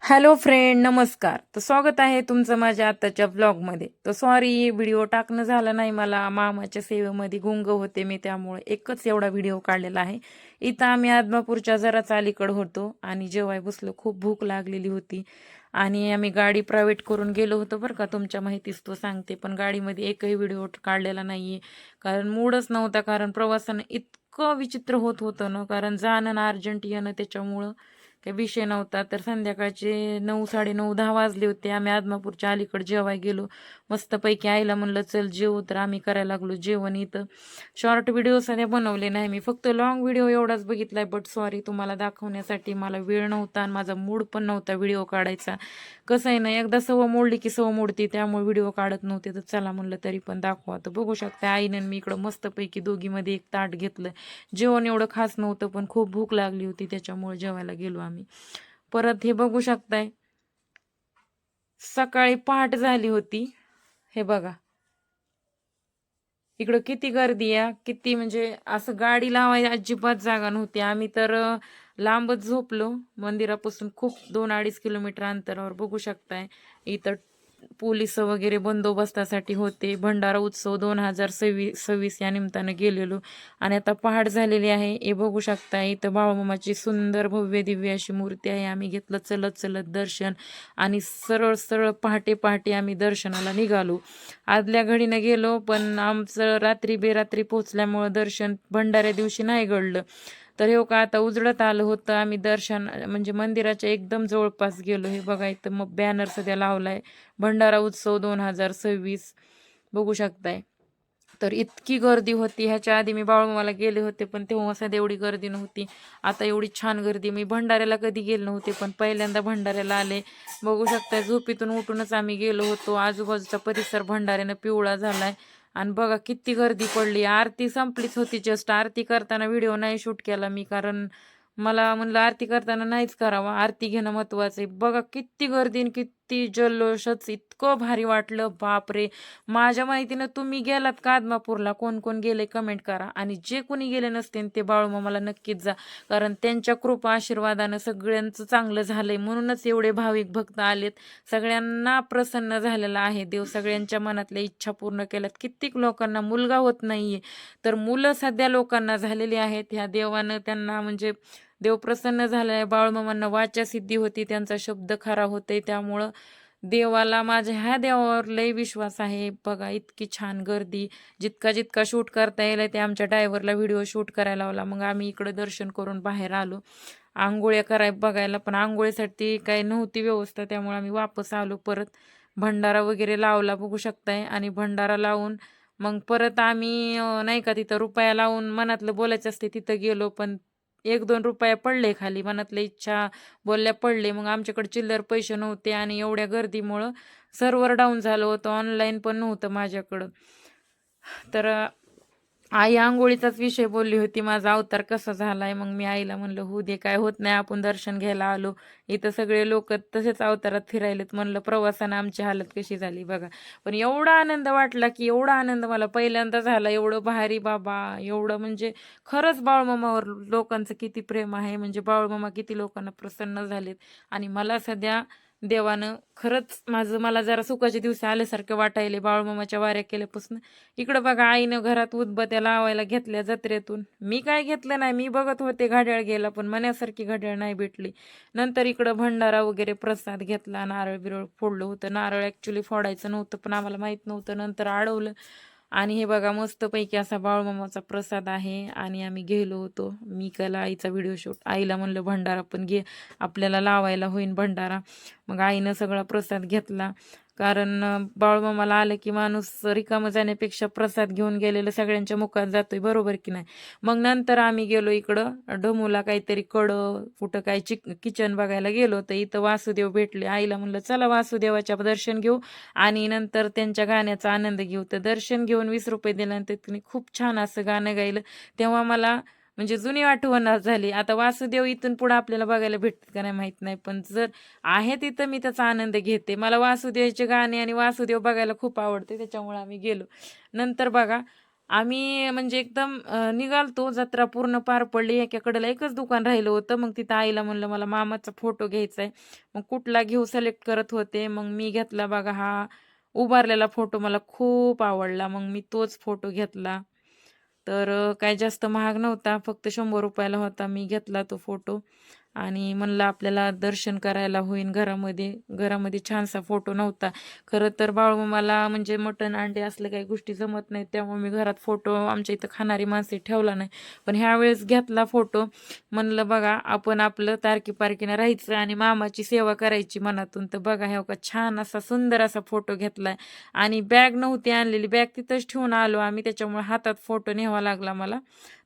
Hello friend, नमस्कार. तर स्वागत आहे तुमचं माझ्या आताच्या व्लॉगमध्ये. तर सॉरी, व्हिडिओ टाकणं झालं नाही. मला मामाच्या सेवेमध्ये गुंग होते मी, त्यामुळे एकच एवढा व्हिडिओ काढलेला आहे. इथं आम्ही आदमापूरच्या जराच अलीकडे होतो आणि जेवाय बसलो. खूप भूक लागलेली होती आणि आम्ही गाडी प्रायव्हेट करून गेलो होतो बरं का. तुमच्या माहितीच तो सांगते, पण गाडीमध्ये एकही व्हिडिओ काढलेला नाहीये, कारण मूडच नव्हता. कारण प्रवासानं इतकं विचित्र होत होतं ना, कारण जाणं ना अर्जंट येणं, त्याच्यामुळं काही विषय नव्हता. तर संध्याकाळचे 9, 9:30, 10 वाजले होते. आम्ही आदमापूरच्या अलीकडे जेवाय गेलो. मस्तपैकी आईला म्हणलं चल जेवू, तर आम्ही करायला लागलो जेवण. इथं शॉर्ट व्हिडिओ सध्या बनवले नाही मी, फक्त लॉंग व्हिडिओ एवढाच बघितलाय. बट सॉरी, तुम्हाला दाखवण्यासाठी मला वेळ नव्हता आणि माझा मूड पण नव्हता व्हिडिओ काढायचा. कसं आहे ना, एकदा सवय मोडली की सवय मोडती, त्यामुळे व्हिडिओ काढत नव्हते. तर चला म्हणलं तरी पण दाखवा. तर बघू शकता आईने मी इकडं मस्तपैकी दोघीमध्ये एक ताट घेतलं. जेवण एवढं खास नव्हतं, पण खूप भूक लागली होती, त्याच्यामुळे जेवायला गेलो आम्ही. परत हे बघू शकताय, सकाळी पहाट झाली होती. हे बघा, इकडं किती गर्दी आहे, किती म्हणजे असं गाडी लावायला अजिबात जागा नव्हती. आम्ही तर लांबच झोपलो मंदिरापासून, खूप 2-2.5 किलोमीटर अंतरावर. बघू शकताय इथं पोलिस वगैरे बंदोबस्तासाठी होते. भंडारा उत्सव 2026 या निमित्तानं गेलेलो आणि आता पहाट झालेली आहे. हे बघू शकता इथं बाळूमामाची सुंदर भव्य दिव्य अशी मूर्ती आहे. आम्ही घेतलं चलत चलत दर्शन आणि सरळ सरळ पहाटे पहाटे आम्ही दर्शनाला निघालो. आदल्या घडीनं गेलो, पण आमचं रात्री बेरात्री पोहोचल्यामुळं दर्शन भंडाऱ्या दिवशी नाही घडलं. तर हे का आता उजळत आलं होतं. आम्ही दर्शन म्हणजे मंदिराच्या एकदम जवळपास गेलो. हे बघा इथं मग बॅनर सध्या लावलाय, भंडारा उत्सव 2026. बघू शकताय. तर इतकी गर्दी होती. ह्याच्या आधी मी बाळूमामाला गेले होते, पण तेव्हा सध्या एवढी गर्दी नव्हती. आता एवढी छान गर्दी. मी भंडाऱ्याला कधी गेले नव्हते, पण पहिल्यांदा भंडाऱ्याला आले. बघू शकता झोपेतून उठूनच आम्ही गेलो होतो. आजूबाजूचा परिसर भंडाऱ्यानं पिवळा झालाय आणि बघा किती गर्दी पडली. आरती संपलीच होती जस्ट. आरती करताना व्हिडिओ नाही शूट केला मी, कारण मला म्हणलं आरती करताना नाहीच करावा, आरती घेणं महत्वाचं आहे. बघा किती गर्दी आणि किती जल्लोषच, इतकं भारी वाटलं बापरे. माझ्या माहितीनं तुम्ही गेलात का आदमापूरला? कोण कोण गेले कमेंट करा, आणि जे कोणी गेले नसते ते बाळूमामाला नक्कीच जा, कारण त्यांच्या कृपा आशीर्वादानं सगळ्यांचं चांगलं झालंय, म्हणूनच एवढे भाविक भक्त आलेत. सगळ्यांना प्रसन्न झालेला आहे देव, सगळ्यांच्या मनातल्या इच्छा पूर्ण केल्यात. कित्येक लोकांना मुलगा होत नाहीये, तर मुलं सध्या लोकांना झालेली आहेत. ह्या देवानं त्यांना म्हणजे देव प्रसन्न झालाय. बाळूमामांना वाचा सिद्धी होती, त्यांचा शब्द खरा होते, त्यामुळं देवाला, माझ्या ह्या देवावर लय विश्वास आहे. बघा इतकी छान गर्दी. जितका जितका शूट करता येईल ते आमच्या ड्रायव्हरला व्हिडिओ शूट करायला लावला. मग आम्ही इकडं दर्शन करून बाहेर आलो. आंघोळ्या बघायला, पण आंघोळीसाठी काही नव्हती व्यवस्था, त्यामुळे आम्ही वापस आलो परत. भंडारा वगैरे लावला बघू शकताय, आणि भंडारा लावून मग परत आम्ही नाही का तिथं रुपया लावून मनातलं बोलायचं असते तिथं गेलो. पण 1-2 रुपये पडले खाली, मनातल्या इच्छा बोलल्या पडले. मग आमच्याकडे चिल्लर पैसे नव्हते आणि एवढ्या गर्दीमुळं सर्व्हर डाऊन झालं होतं, ऑनलाईन पण नव्हतं माझ्याकडं. तर आई आंघोळीचाच विषय बोलली होती, माझा अवतार कसा झालाय. मग मी आईला म्हणलं होऊ दे, काय होत नाही, आपण दर्शन घ्यायला आलो. इथं सगळे लोक तसेच अवतारात फिरायलेत. म्हणलं प्रवासानं आमची हालत कशी झाली बघा. पण एवढा आनंद वाटला की एवढा आनंद मला पहिल्यांदा झाला. एवढं भारी बाबा, एवढं म्हणजे खरंच बाळूमामावर लोकांचं किती प्रेम आहे, म्हणजे बाळूमामा किती लोकांना प्रसन्न झालेत. आणि मला सध्या देवानं खरंच मला जरा सुखाचे दिवस आल्यासारखं वाटायले बाळूमामाच्या वाऱ्या केल्यापासून. इकडं बघा आईनं घरात उदबत्या लावायला घेतल्या जत्रेतून. मी काय घेतलं नाही, मी बघत होते घड्याळ गेला, पण मनासारखी घड्याळ नाही भेटली. नंतर इकडं भंडारा वगैरे प्रसाद घेतला, नारळ बिरळ फोडलं होतं. नारळ ॲक्च्युली फोडायचं नव्हतं, पण आम्हाला माहीत नव्हतं, नंतर अडवलं. आणि हे बघा मस्तपैकी असा बाळूमामाचा प्रसाद आहे आणि आम्ही गेलो होतो. मी केला आईचा व्हिडिओ शूट. आईला म्हणलं भंडारा पण घे, आपल्याला लावायला होईन भंडारा. मग आईनं सगळा प्रसाद घेतला, कारण बाळूमामाला आलं की माणूस रिकामं जाण्यापेक्षा प्रसाद घेऊन गेलेलं सगळ्यांच्या मुखात जातोय, बरोबर की नाही. मग नंतर आम्ही गेलो इकडं ढमूला, काहीतरी कडं कुठं काय किचन बघायला गेलो. तर इथं वासुदेव भेटले. आईला म्हणलं चला वासुदेवाच्या दर्शन घेऊ आणि नंतर त्यांच्या गाण्याचा आनंद घेऊ. तर दर्शन घेऊन 20 रुपये दिल्यानंतर तिने खूप छान असं गाणं गायलं. तेव्हा मला म्हणजे जुनी आठवण झाली. आता वासुदेव इथून पुढे आपल्याला बघायला भेटतात का नाही माहित नाही, पण जर आहे तिथं मी त्याचा आनंद घेते. मला वासुदेवाचे गाणे आणि वासुदेव बघायला खूप आवडते, त्याच्यामुळे आम्ही गेलो. नंतर बघा आम्ही म्हणजे एकदम निघालतो, जत्रा पूर्ण पार पडली. एकाकडला एकच दुकान राहिलं होतं. मग तिथं आईला म्हणलं, "मला मामाचा फोटो घ्यायचा आहे." मग कुठला घेऊ सिलेक्ट करत होते. मग मी घेतला बघा हा उभारलेला फोटो मला खूप आवडला. मग मी तोच फोटो घेतला. तर काही जास्त महाग नव्हता. फक्त ₹100 होता. मी घेतला तो फोटो आणि म्हणलं आपल्याला दर्शन करायला होईन घरामध्ये. घरामध्ये छानसा फोटो नव्हता. खरं तर बाळूमामाला म्हणजे मटण, अंडे असल्या काही गोष्टी जमत नाहीत. त्यामुळे मी घरात फोटो आमच्या इथं खाणारी माणसे ठेवला नाही. पण ह्यावेळेस घेतला फोटो. म्हणलं बघा आपण आपलं तारकी-पारकीनं राहायचं आणि मामाची सेवा करायची मनातून. तर बघा हे का छान असा सुंदर असा फोटो घेतलाय आणि बॅग नव्हती आणलेली. बॅग तिथंच ठेवून आलो आम्ही. त्याच्यामुळे हातात फोटो न्यावा लागला मला.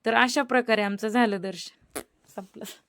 तर अशा प्रकारे आमचं झालं दर्शन. संपलं.